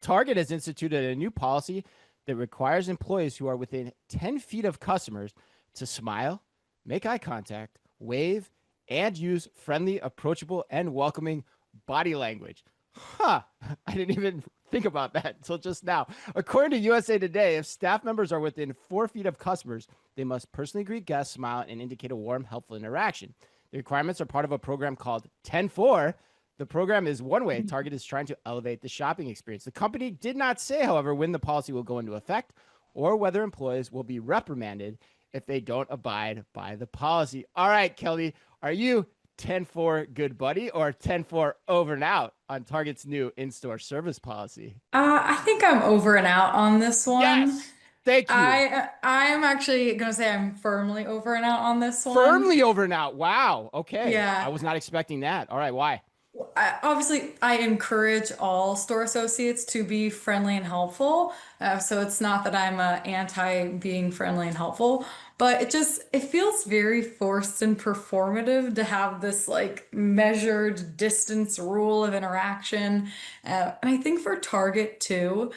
Target has instituted a new policy that requires employees who are within 10 feet of customers to smile, make eye contact, wave, and use friendly, approachable, and welcoming body language. Huh. I didn't even think about that until just now. According to USA Today, if staff members are within 4 feet of customers, they must personally greet guests, smile, and indicate a warm, helpful interaction. The requirements are part of a program called 10-4. The program is one way Target is trying to elevate the shopping experience. The company did not say, however, when the policy will go into effect or whether employees will be reprimanded if they don't abide by the policy. All right, Kelly, are you 10-4 good buddy or 10-4 over and out on Target's new in-store service policy? I think I'm over and out on this one. Yes. Thank you. I'm actually gonna say I'm firmly over and out on this one. Firmly over and out. Wow. Okay. I Yeah. was not expecting that. All right. Why? Obviously, I encourage all store associates to be friendly and helpful. So it's not that I'm anti being friendly and helpful, but it feels very forced and performative to have this like measured distance rule of interaction. And I think for Target too,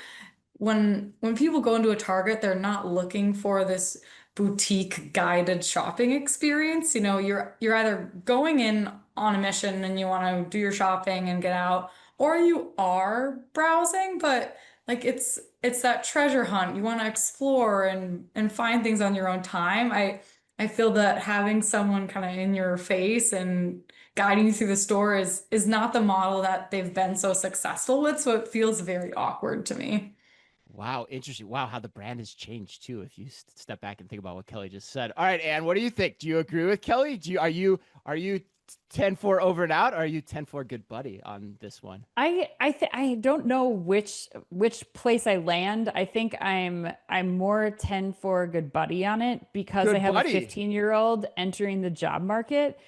when people go into a Target, they're not looking for this boutique guided shopping experience. You know, you're either going in on a mission and you want to do your shopping and get out, or you are browsing, but like it's that treasure hunt. You want to explore and find things on your own time. I feel that having someone kind of in your face and guiding you through the store is not the model that they've been so successful with, so it feels very awkward to me. Wow, interesting. Wow, how the brand has changed too. If you step back and think about what Kelly just said. All right, Anne, what do you think? Do you agree with Kelly? Are you 10-4 over and out, or are you 10-4 good buddy on this one? I don't know which place I land. I think I'm more 10 for good buddy on it because I Good have a buddy. 15-year-old entering the job market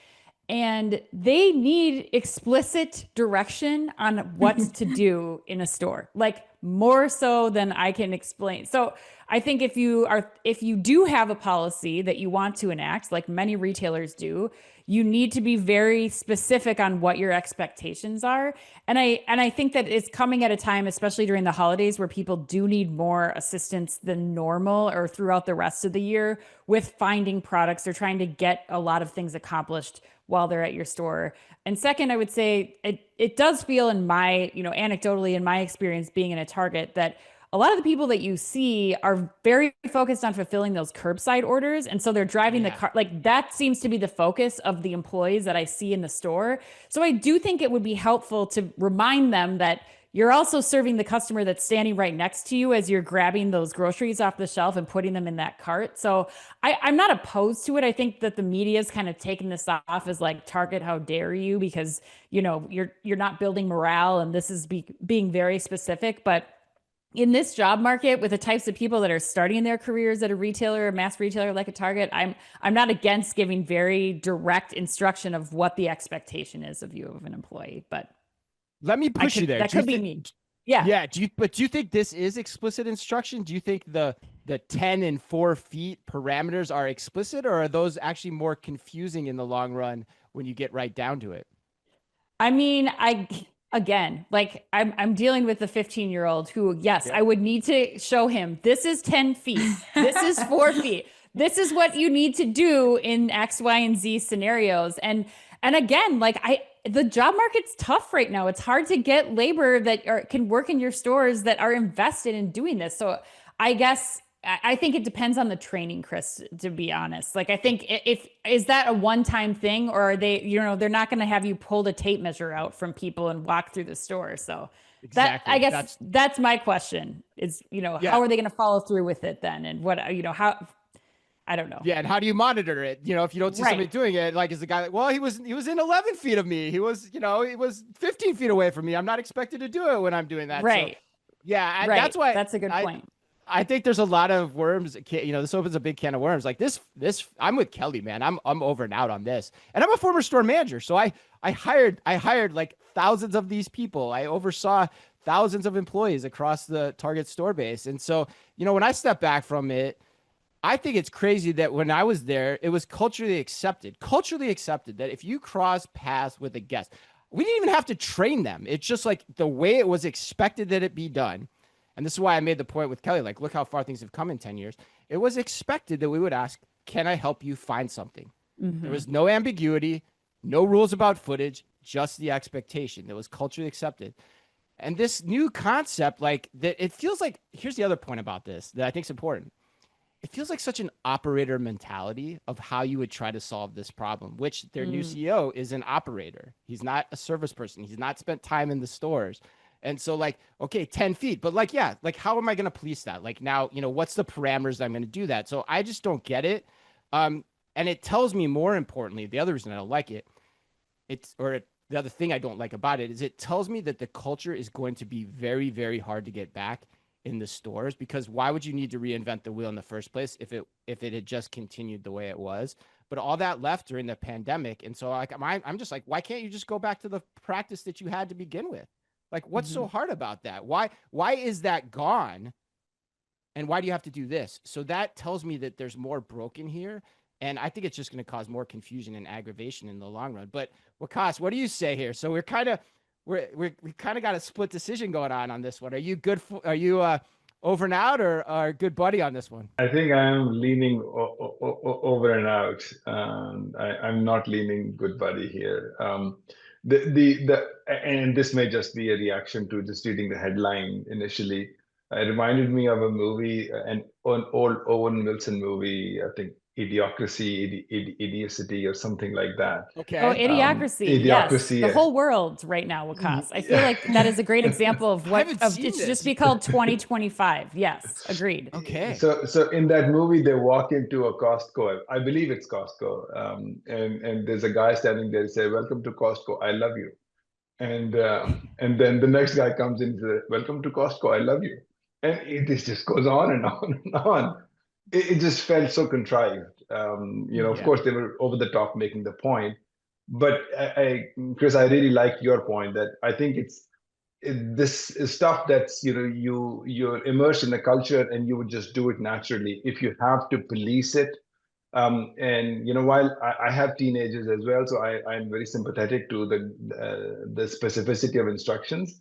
and they need explicit direction on what to do in a store, like more so than I can explain. So I think if you do have a policy that you want to enact, like many retailers do, you need to be very specific on what your expectations are. And I think that it's coming at a time, especially during the holidays, where people do need more assistance than normal or throughout the rest of the year with finding products. They're trying to get a lot of things accomplished while they're at your store. And second, I would say it does feel in my, anecdotally in my experience being in a Target that a lot of the people that you see are very focused on fulfilling those curbside orders. And so they're driving the Yeah. car. Like that seems to be the focus of the employees that I see in the store. So I do think it would be helpful to remind them that you're also serving the customer that's standing right next to you as you're grabbing those groceries off the shelf and putting them in that cart. So I'm not opposed to it. I think that the media's kind of taken this off as like Target, how dare you? Because you're not building morale, and this is being very specific. But in this job market with the types of people that are starting their careers at a retailer, a mass retailer like a Target, I'm not against giving very direct instruction of what the expectation is of you of an employee, but Let me I push you could there. that Do you could be think? me. Yeah. Yeah. Do you think this is explicit instruction? Do you think the 10 and 4 feet parameters are explicit, or are those actually more confusing in the long run when you get right down to it? I mean, I again, like I'm dealing with a 15-year-old who, yes, Yeah. I would need to show him this is 10 feet, this is 4 feet, this is what you need to do in X, Y, and Z scenarios. And again, like the job market's tough right now. It's hard to get labor that can work in your stores that are invested in doing this. So I guess I think it depends on the training, Chris, to be honest. Like I think if is that a one-time thing, or are they, they're not going to have you pull the tape measure out from people and walk through the store. So that I Exactly. guess That's that's my question is, yeah. how are they going to follow through with it then? And what, how I don't know. Yeah, and how do you monitor it? If you don't see somebody Right. doing it, like is the guy like, well, he was in 11 feet of me. He was 15 feet away from me. I'm not expected to do it when I'm doing that. So Right. yeah, that's Right. why That's a good I point. I think there's a lot of worms. This opens a big can of worms. Like this. I'm with Kelly, man. I'm over and out on this. And I'm a former store manager, so I hired like thousands of these people. I oversaw thousands of employees across the Target store base. And so, when I step back from it, I think it's crazy that when I was there, it was culturally accepted that if you cross paths with a guest, we didn't even have to train them. It's just like the way it was expected that it be done. And this is why I made the point with Kelly, like, look how far things have come in 10 years. It was expected that we would ask, can I help you find something? There was no ambiguity, no rules about footage, just the expectation that was culturally accepted. And this new concept, like that, it feels like, here's the other point about this that I think is important. It feels like such an operator mentality of how you would try to solve this problem, which their new CEO is an operator. He's not a service person. He's not spent time in the stores. And so like, okay, 10 feet, but like, yeah, like how am I going to police that? Like now, what's the parameters I'm going to do that? So I just don't get it. And it tells me, more importantly, the other reason I don't like it, the other thing I don't like about it is it tells me that the culture is going to be very, very hard to get back in the stores, because why would you need to reinvent the wheel in the first place if it had just continued the way it was? But all that left during the pandemic. And so like, I'm just like, why can't you just go back to the practice that you had to begin with? Like, what's so hard about that? Why is that gone? And why do you have to do this? So that tells me that there's more broken here. And I think it's just going to cause more confusion and aggravation in the long run. But Waqas, what do you say here? So we kind of got a split decision going on this one. Are you are you over and out, or good buddy on this one? I think I'm leaning over and out. I'm not leaning good buddy here. And this may just be a reaction to just reading the headline initially. It reminded me of a movie, an old Owen Wilson movie, I think Idiocracy, Idiocy, or something like that. Okay. Oh, Idiocracy. Yes. Idiocracy, The yes. whole world right now, Waqas. I feel like that is a great example of what haven't it seen should this. just be called 2025. Yes, agreed. Okay. So in that movie, they walk into a Costco. I believe it's Costco. And there's a guy standing there and say, "Welcome to Costco. I love you." And then the next guy comes in and says, "Welcome to Costco. I love you." And this just goes on and on and on. It just felt so contrived. Of course, they were over the top making the point. But Chris, I really like your point that I think this is stuff that's, you're immersed in the culture and you would just do it naturally. If you have to police it, and while I have teenagers as well, so I'm very sympathetic to the specificity of instructions.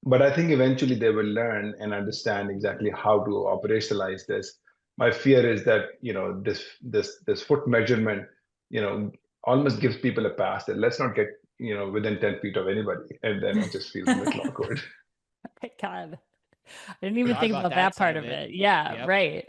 But I think eventually they will learn and understand exactly how to operationalize this. My fear is that this foot measurement, almost gives people a pass that let's not get within 10 feet of anybody, and then it just feels a little awkward. Oh my God. I didn't even Forgot think about about that that part side of of it. it. Yeah, Yep. right.